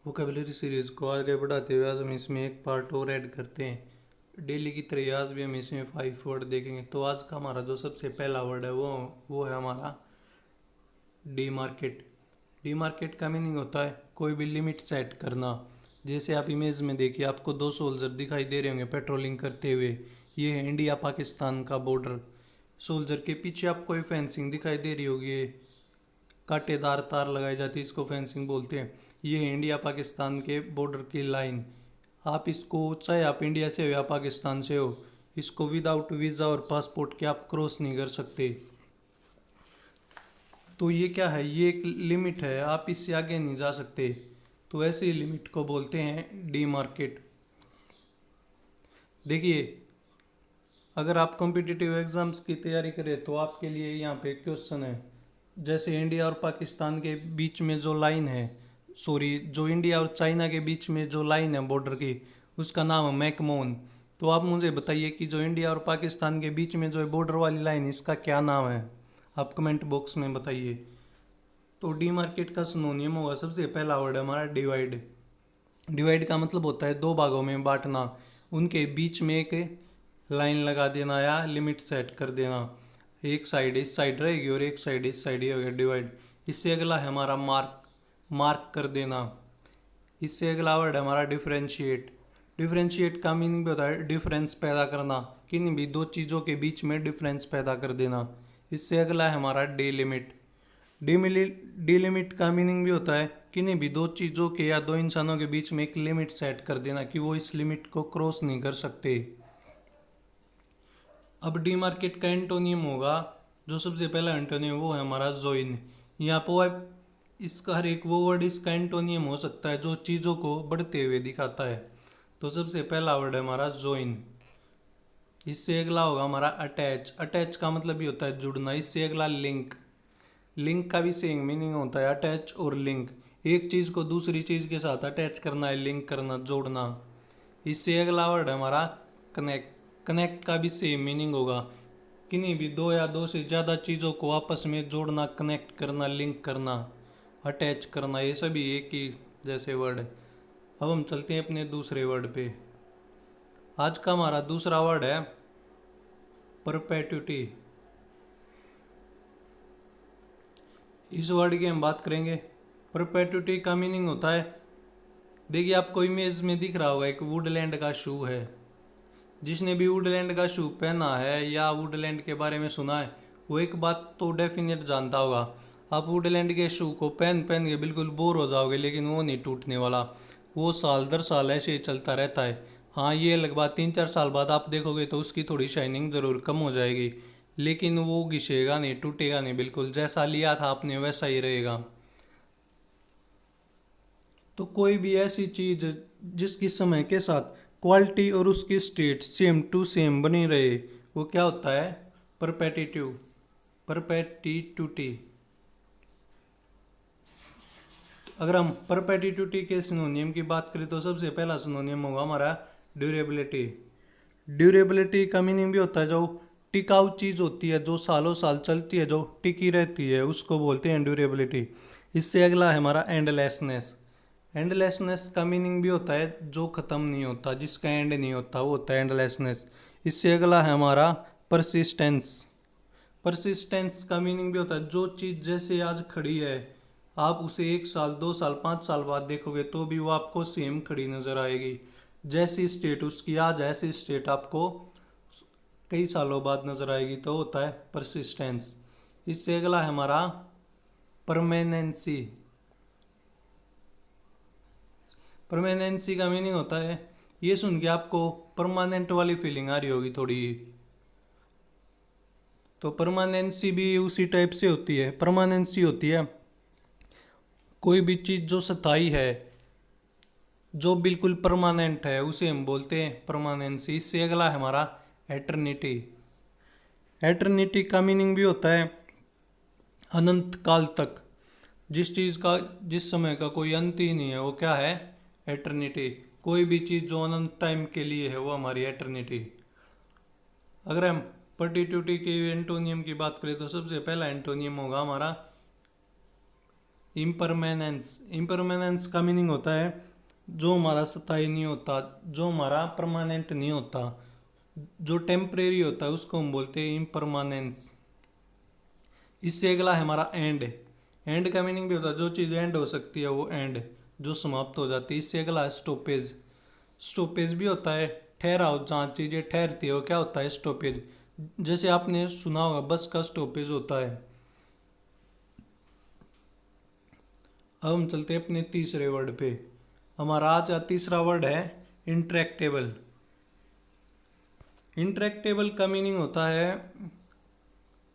Vocabulary series को आगे बढ़ाते हुए आज हम इसमें एक पार्ट और ऐड करते हैं। डेली की तरह आज भी हम इसमें 5 वर्ड देखेंगे। तो आज का हमारा जो सबसे पहला वर्ड है वो है हमारा डी मार्केट। डी मार्केट का मीनिंग होता है कोई भी लिमिट सेट करना। जैसे आप इमेज में देखिए, आपको 2 सोल्जर दिखाई दे रहे होंगे पेट्रोलिंग करते हुए। ये है इंडिया पाकिस्तान का बॉर्डर। सोल्जर के पीछे आपको एक फेंसिंग दिखाई दे रही होगी, कांटेदार तार लगाई जाती है, इसको फेंसिंग बोलते हैं। ये है इंडिया पाकिस्तान के बॉर्डर की लाइन। आप इसको, चाहे आप इंडिया से हो या पाकिस्तान से हो, इसको विदाउट वीज़ा और पासपोर्ट के आप क्रॉस नहीं कर सकते। तो ये क्या है, ये एक लिमिट है, आप इससे आगे नहीं जा सकते। तो ऐसी लिमिट को बोलते हैं डी मार्केट। देखिए, अगर आप कॉम्पिटिटिव एग्जाम्स की तैयारी करें तो आपके लिए यहाँ पे क्वेश्चन है। जैसे इंडिया और पाकिस्तान के बीच में जो लाइन है, सॉरी, जो इंडिया और चाइना के बीच में जो लाइन है बॉर्डर की, उसका नाम है मैकमोन। तो आप मुझे बताइए कि जो इंडिया और पाकिस्तान के बीच में जो बॉर्डर वाली लाइन है, इसका क्या नाम है? आप कमेंट बॉक्स में बताइए। तो डी मार्केट का सिनोनियम होगा, सबसे पहला वर्ड है हमारा डिवाइड। डिवाइड का मतलब होता है दो भागों में बांटना, उनके बीच में एक लाइन लगा देना या लिमिट सेट कर देना। एक साइड इस साइड रहेगी और एक साइड इस साइड, ये हो गया डिवाइड। इससे अगला है हमारा मार्क, मार्क कर देना। इससे अगला वर्ड है हमारा डिफरेंशिएट। डिफरेंशिएट का मीनिंग भी होता है डिफरेंस पैदा करना, किन्हीं भी दो चीज़ों के बीच में डिफरेंस पैदा कर देना। इससे अगला है हमारा डिलिमिट। डिलिमिट का मीनिंग भी होता है किन्हीं भी दो चीज़ों के या दो इंसानों के बीच में एक लिमिट सेट कर देना कि वो इस लिमिट को क्रॉस नहीं कर सकते। अब डी मार्केट का एंटोनियम होगा, जो सबसे पहला एंटोनियम वो है हमारा जोइन। यहाँ पर इसका हर एक वो वर्ड इसका एंटोनियम हो सकता है जो चीज़ों को बढ़ते हुए दिखाता है। तो सबसे पहला वर्ड है हमारा जोइन। इससे अगला होगा हमारा अटैच। अटैच का मतलब ये होता है जुड़ना। इससे अगला लिंक। लिंक का भी सेम मीनिंग होता है अटैच और लिंक। एक चीज़ को दूसरी चीज़ के साथ अटैच करना है, लिंक करना, जोड़ना। इससे अगला वर्ड है हमारा कनेक्ट। कनेक्ट का भी सेम मीनिंग होगा, किन्हीं भी दो या दो से ज़्यादा चीज़ों को आपस में जोड़ना, कनेक्ट करना, लिंक करना, अटैच करना, ये सभी एक ही जैसे वर्ड है। अब हम चलते हैं अपने दूसरे वर्ड पे। आज का हमारा दूसरा वर्ड है परपेट्यूटी। इस वर्ड की हम बात करेंगे। परपेट्यूटी का मीनिंग होता है, देखिए आपको इमेज में दिख रहा होगा एक वुडलैंड का शू है। जिसने भी वुडलैंड का शू पहना है या वुडलैंड के बारे में सुना है, वो एक बात तो डेफिनेट जानता होगा। आप वुडलैंड के शू को पहन पहन के बिल्कुल बोर हो जाओगे, लेकिन वो नहीं टूटने वाला। वो साल दर साल ऐसे ही चलता रहता है। हाँ, ये अलग बात, 3-4 साल बाद आप देखोगे तो उसकी थोड़ी शाइनिंग ज़रूर कम हो जाएगी, लेकिन वो घिसेगा नहीं, टूटेगा नहीं, बिल्कुल जैसा लिया था आपने वैसा ही रहेगा। तो कोई भी ऐसी चीज़ जिसकी समय के साथ क्वालिटी और उसकी स्टेट सेम टू सेम बनी रहे, वो क्या होता है? परपेटिटिव, परपेटिटूटी। अगर हम परपेटिटूटी के सिनोनियम की बात करें तो सबसे पहला सिनोनियम होगा हमारा ड्यूरेबिलिटी। ड्यूरेबिलिटी का मीनिंग भी होता है जो टिकाऊ चीज़ होती है, जो सालों साल चलती है, जो टिकी रहती है, उसको बोलते हैं ड्यूरेबिलिटी। इससे अगला है हमारा एंडलेसनेस। एंडलेसनेस का मीनिंग भी होता है जो ख़त्म नहीं होता, जिसका एंड नहीं होता, वो होता है एंडलेसनेस। इससे अगला है हमारा परसिस्टेंस। परसिस्टेंस का मीनिंग भी होता है जो चीज़ जैसे आज खड़ी है, आप उसे 1 साल, 2 साल, 5 साल बाद देखोगे तो भी वो आपको सेम खड़ी नज़र आएगी। जैसी स्टेट उसकी आज, ऐसी स्टेट आपको कई सालों बाद नज़र आएगी, तो होता है परसिस्टेंस। इससे अगला है हमारा परमानेंसी। परमानेंसी का मीनिंग होता है, ये सुन के आपको परमानेंट वाली फीलिंग आ रही होगी थोड़ी। तो परमानेंसी भी उसी टाइप से होती है। परमानेंसी होती है कोई भी चीज़ जो स्थायी है, जो बिल्कुल परमानेंट है, उसे हम बोलते हैं परमानेंसी। इससे अगला है हमारा एटर्निटी। एटर्निटी का मीनिंग भी होता है अनंत काल तक। जिस चीज़ का, जिस समय का कोई अंत ही नहीं है, वो क्या है? एटर्निटी। कोई भी चीज़ जो अनंत टाइम के लिए है, वो हमारी एटर्निटी। अगर हम पर्टिट्यूटी के एंटोनियम की बात करें तो सबसे पहला एंटोनियम होगा हमारा इम्परमानेंस। इम्परमानेंस का मीनिंग होता है जो हमारा स्थायी नहीं होता, जो हमारा परमानेंट नहीं होता, जो टेम्परेरी होता है उसको हम बोलते हैं इम्परमानेंस। इससे अगला है हमारा एंड। एंड का मीनिंग भी होता है जो चीज़ एंड हो सकती है वो एंड, जो समाप्त हो जाती है। इससे अगला है स्टॉपेज। स्टॉपेज भी होता है ठहराव, जहाँ चीज़ें ठहरती है वो क्या होता है स्टॉपेज। जैसे आपने सुना होगा बस का स्टॉपेज होता है। अब हम चलते हैं अपने तीसरे वर्ड पे। हमारा आज का तीसरा वर्ड है इंट्रैक्टेबल। इंट्रैक्टेबल का मीनिंग होता है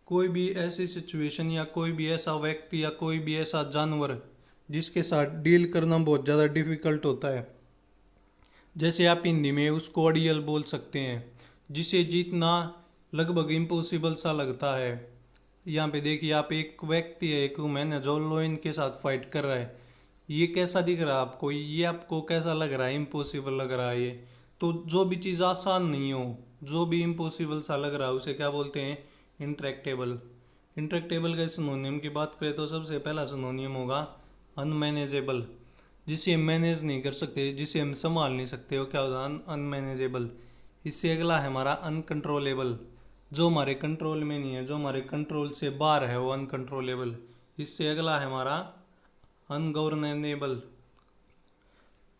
कोई भी ऐसी सिचुएशन या कोई भी ऐसा व्यक्ति या कोई भी ऐसा जानवर जिसके साथ डील करना बहुत ज़्यादा डिफिकल्ट होता है। जैसे आप हिंदी में उसको अड़ियल बोल सकते हैं, जिसे जीतना लगभग इम्पॉसिबल सा लगता है। यहाँ पे देखिए आप, एक व्यक्ति है, एक वुमेन है जो लोइन के साथ फाइट कर रहा है। ये कैसा दिख रहा है आपको, ये आपको कैसा लग रहा है, इम्पॉसिबल लग रहा है ये। तो जो भी चीज़ आसान नहीं हो, जो भी इम्पॉसिबल सा लग रहा है उसे क्या बोलते हैं इंट्रैक्टेबल। इंट्रैक्टेबल का सिनोनियम की बात करें तो सबसे पहला सिनोनियम होगा अनमैनेजेबल। जिसे हम मैनेज नहीं कर सकते, जिसे हम संभाल नहीं सकते, वो क्या होता है अनमैनेजेबल। इससे अगला है हमारा अनकंट्रोलेबल। जो हमारे कंट्रोल में नहीं है, जो हमारे कंट्रोल से बाहर है, वो अनकंट्रोलेबल। इससे अगला है हमारा अनगवर्नेबल।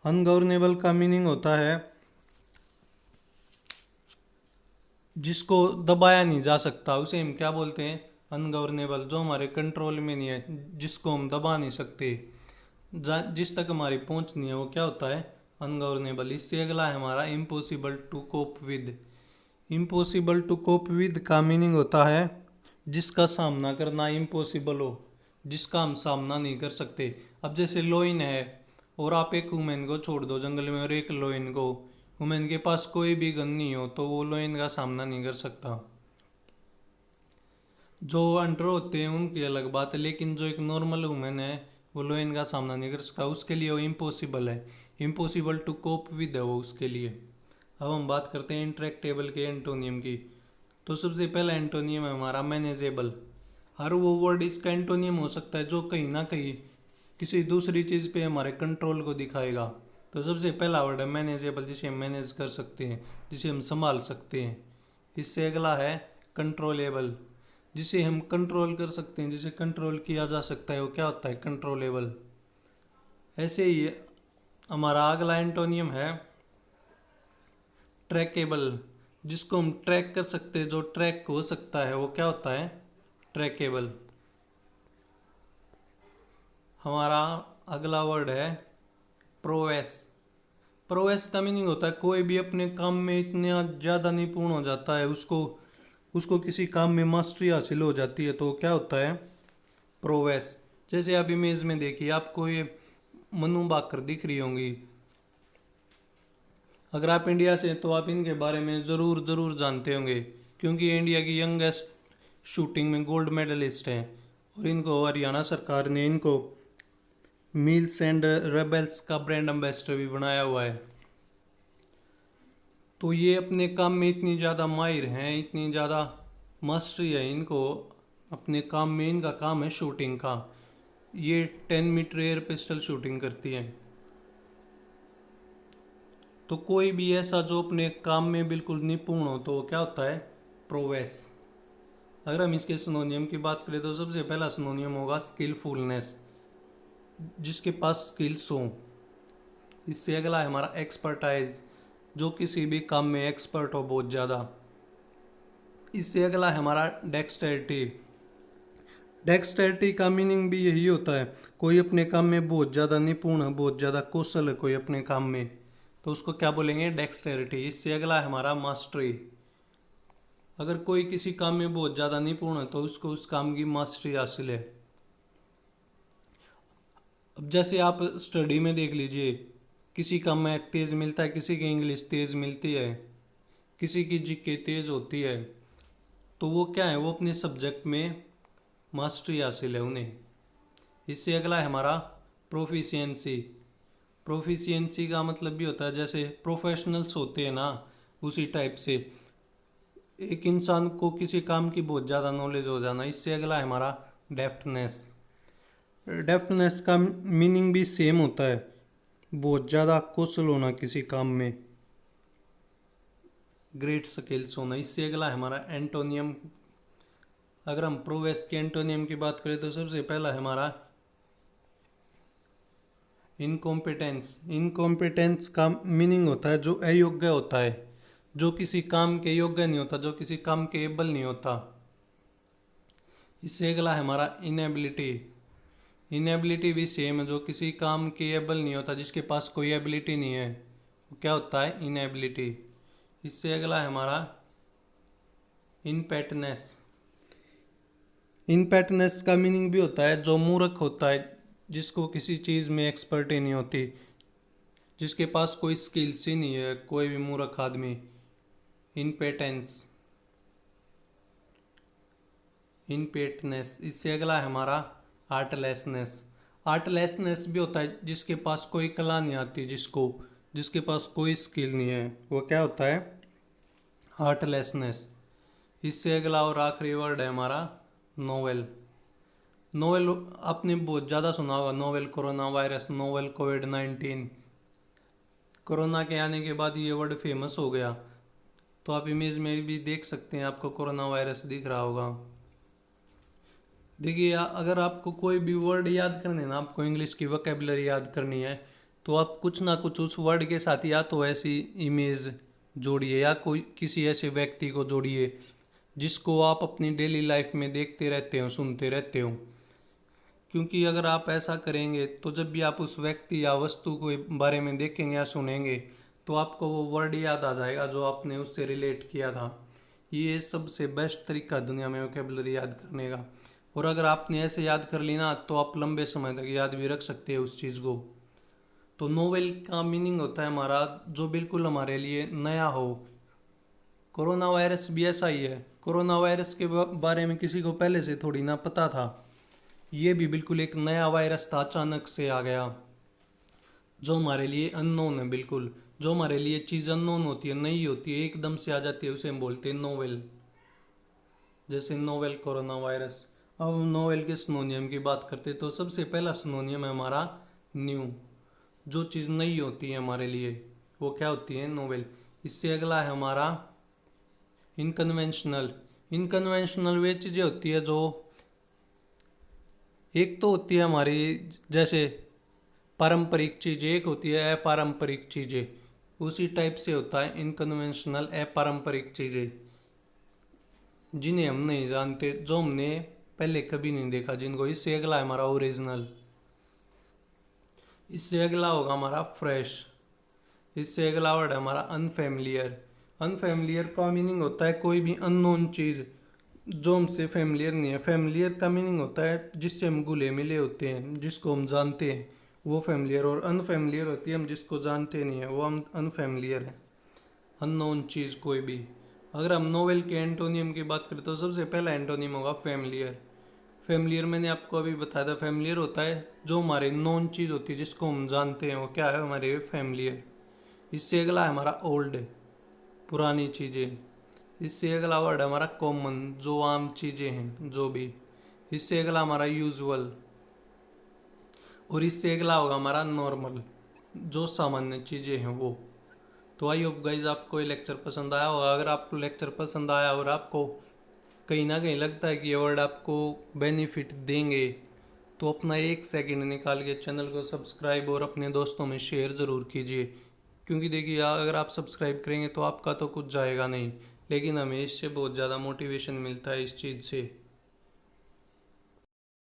अनगवर्नेबल का मीनिंग होता है जिसको दबाया नहीं जा सकता, उसे हम क्या बोलते हैं अनगवर्नेबल। जो हमारे कंट्रोल में नहीं है, जिसको हम दबा नहीं सकते, जिस तक हमारी पहुंच नहीं है, वो क्या होता है अनगवर्नेबल। इससे अगला है हमारा impossible to cope with. Impossible to cope with का मीनिंग होता है जिसका सामना करना इम्पॉसिबल हो, जिसका हम सामना नहीं कर सकते। अब जैसे लोइन है और आप एक वुमेन को छोड़ दो जंगल में और एक लोइन को, वुमेन के पास कोई भी गन नहीं हो तो वो लोइन का सामना नहीं कर सकता। जो अंडर होते हैं उनकी अलग बात है, लेकिन जो एक नॉर्मल वुमेन है वो लोइन का सामना नहीं कर सकता, उसके लिए वो इम्पॉसिबल है। इम्पॉसिबल टू कोप विद है वो उसके लिए। अब हम बात करते हैं इंट्रैक्टेबल के एंटोनियम की। तो सबसे पहला एंटोनियम है हमारा मैनेजेबल। हर वो वर्ड इसका एंटोनियम हो सकता है जो कहीं ना कहीं किसी दूसरी चीज़ पे हमारे कंट्रोल को दिखाएगा। तो सबसे पहला वर्ड है मैनेजेबल, जिसे हम मैनेज कर सकते हैं, जिसे हम संभाल सकते हैं। इससे अगला है कंट्रोलेबल, जिसे हम कंट्रोल कर सकते हैं, जिसे कंट्रोल किया जा सकता है, वो क्या होता है कंट्रोलेबल। ऐसे ही हमारा अगला एंटोनियम है ट्रैकेबल, जिसको हम ट्रैक कर सकते हैं, जो ट्रैक हो सकता है वो क्या होता है ट्रैकेबल। हमारा अगला वर्ड है प्रोवेस। प्रोवेस का मीनिंग होता है कोई भी अपने काम में इतना ज़्यादा निपुण हो जाता है, उसको उसको किसी काम में मास्टरी हासिल हो जाती है, तो क्या होता है प्रोवेस। जैसे आप इमेज में देखिए, आपको ये मनु भाकर दिख रही होंगी। अगर आप इंडिया से हैं तो आप इनके बारे में ज़रूर ज़रूर जानते होंगे, क्योंकि ये इंडिया की यंगेस्ट शूटिंग में गोल्ड मेडलिस्ट हैं। और इनको हरियाणा सरकार ने इनको मील्स एंड रेबल्स का ब्रांड एम्बेसडर भी बनाया हुआ है। तो ये अपने काम में इतनी ज़्यादा माहिर हैं, इतनी ज़्यादा मास्टरी है इनको अपने काम में। इनका काम है शूटिंग का। ये 10 मीटर एयर पिस्टल शूटिंग करती हैं। तो कोई भी ऐसा जो अपने काम में बिल्कुल निपुण हो तो क्या होता है प्रोवेस। अगर हम इसके सिनोनियम की बात करें तो सबसे पहला सिनोनियम होगा स्किलफुलनेस, जिसके पास स्किल्स हो। इससे अगला है हमारा एक्सपर्टाइज, जो किसी भी काम में एक्सपर्ट हो बहुत ज़्यादा। इससे अगला है हमारा डेक्सटेरिटी। डेक्सटेरिटी का मीनिंग भी यही होता है कोई अपने काम में बहुत ज़्यादा निपुण है, बहुत ज़्यादा कौशल है कोई अपने काम में, तो उसको क्या बोलेंगे डेक्सटेरिटी। इससे अगला है हमारा मास्टरी। अगर कोई किसी काम में बहुत ज़्यादा निपुण है तो उसको उस काम की मास्टरी हासिल है। अब जैसे आप स्टडी में देख लीजिए, किसी का मैथ तेज़ मिलता है, किसी की इंग्लिश तेज़ मिलती है, किसी की जीके तेज़ होती है, तो वो क्या है वो अपने सब्जेक्ट में मास्टरी हासिल है उन्हें। इससे अगला है हमारा प्रोफिशिएंसी। प्रोफिशिएंसी का मतलब भी होता है जैसे प्रोफेशनल्स होते हैं ना, उसी टाइप से एक इंसान को किसी काम की बहुत ज़्यादा नॉलेज हो जाना। इससे अगला है हमारा डेप्थनेस। डेप्थनेस का मीनिंग भी सेम होता है, बहुत ज़्यादा कौशल होना किसी काम में, ग्रेट स्किल्स होना। इससे अगला है हमारा एंटोनियम। अगर हम प्रोवेस के एंटोनियम की बात करें तो सबसे पहला है हमारा इनकॉम्पिटेंस। इनकॉम्पिटेंस का मीनिंग होता है जो अयोग्य होता है, जो किसी काम के योग्य नहीं होता, जो किसी काम के एबल नहीं होता। इससे अगला है हमारा इनएबिलिटी। इनएबिलिटी भी सेम है, जो किसी काम के एबल नहीं होता, जिसके पास कोई एबिलिटी नहीं है, वो क्या होता है, इनएबिलिटी। इससे अगला है हमारा इनपेटनेस। इनपेटनेस का मीनिंग भी होता है जो मूर्ख होता है, जिसको किसी चीज़ में एक्सपर्टी नहीं होती, जिसके पास कोई स्किल्स ही नहीं है, कोई भी मूर्ख आदमी। इनपेटेंस, इनपेटनेस। इससे अगला है हमारा आर्टलेसनेस। आर्टलेसनेस भी होता है जिसके पास कोई कला नहीं आती, जिसके पास कोई स्किल नहीं है, वो क्या होता है, आर्टलेसनेस। इससे अगला और आखिरी वर्ड है हमारा नोवेल। नोवेल आपने बहुत ज़्यादा सुना होगा, नोवेल कोरोना वायरस, नोवेल कोविड-19। कोरोना के आने के बाद ये वर्ड फेमस हो गया, तो आप इमेज में भी देख सकते हैं, आपको कोरोना वायरस दिख रहा होगा। देखिए, अगर आपको कोई भी वर्ड याद करने ना, आपको इंग्लिश की वोकेबलरी याद करनी है, तो आप कुछ ना कुछ उस वर्ड के साथ या तो ऐसी इमेज जोड़िए या कोई किसी ऐसे व्यक्ति को जोड़िए जिसको आप अपनी डेली लाइफ में देखते रहते हो, सुनते रहते हो। क्योंकि अगर आप ऐसा करेंगे तो जब भी आप उस व्यक्ति या वस्तु के बारे में देखेंगे या सुनेंगे, तो आपको वो वर्ड याद आ जाएगा जो आपने उससे रिलेट किया था। ये सबसे बेस्ट तरीका दुनिया में वोकेबलरी याद करने का। और अगर आपने ऐसे याद कर ली ना, तो आप लंबे समय तक याद भी रख सकते हैं उस चीज़ को। तो नोवेल का मीनिंग होता है हमारा जो बिल्कुल हमारे लिए नया हो। कोरोना वायरस भी ऐसा ही है। कोरोना वायरस के बारे में किसी को पहले से थोड़ी ना पता था, ये भी बिल्कुल एक नया वायरस था, अचानक से आ गया, जो हमारे लिए अननोन है। बिल्कुल जो हमारे लिए चीज़ अननोन होती है, नई होती है, एकदम से आ जाती है, उसे हम बोलते हैं नोवेल। जैसे नोवेल कोरोना वायरस। अब नोवेल के सिनोनियम की बात करते हैं, तो सबसे पहला सिनोनियम है हमारा न्यू। जो चीज़ नई होती है हमारे लिए, वो क्या होती है, नोवेल। इससे अगला है हमारा इनकन्वेंशनल। इनकन्वेंशनल वे चीज़ें होती है जो, एक तो होती है हमारी जैसे पारंपरिक चीज़ें, एक होती है अपारंपरिक चीज़ें। उसी टाइप से होता है इनकन्वेंशनल, अपारंपरिक चीज़ें, जिन्हें हम नहीं जानते, जो हमने पहले कभी नहीं देखा जिनको। इससे अगला है हमारा ओरिजिनल। इससे अगला होगा हमारा फ्रेश। इससे अगला वर्ड है हमारा अनफेमिलियर। अनफेमिलियर का मीनिंग होता है कोई भी अननोन चीज़ जो हमसे फेमिलियर नहीं है। फेमिलियर का मीनिंग होता है जिससे हम घुले मिले होते हैं, जिसको हम जानते हैं, वो फेमिलियर। और अनफेमिलियर होती है हम जिसको जानते नहीं है, वो हम अनफेमिलियर है, अननोन चीज़ कोई भी। अगर हम नोवेल के एंटोनियम की बात करें तो सबसे पहला एंटोनियम होगा फेमिलियर। फेमिलियर मैंने आपको अभी बताया था, फेमिलियर होता है जो हमारे नॉन चीज़ होती है, जिसको हम जानते हैं, वो क्या है, हमारे फेमिलियर। इससे अगला है हमारा ओल्ड, पुरानी चीज़ें। इससे अगला वर्ड है हमारा कॉमन, जो आम चीज़ें हैं, जो भी। इससे अगला हमारा यूजुअल। और इससे अगला होगा हमारा नॉर्मल, जो सामान्य चीज़ें हैं वो। तो आई होप गाइज आपको ये लेक्चर पसंद आया होगा। अगर आपको लेक्चर पसंद आया और आपको कहीं ना कहीं लगता है कि ये वर्ड आपको बेनिफिट देंगे, तो अपना 1 सेकंड निकाल के चैनल को सब्सक्राइब और अपने दोस्तों में शेयर ज़रूर कीजिए। क्योंकि देखिए, अगर आप सब्सक्राइब करेंगे तो आपका तो कुछ जाएगा नहीं, लेकिन हमें इससे बहुत ज़्यादा मोटिवेशन मिलता है इस चीज़ से।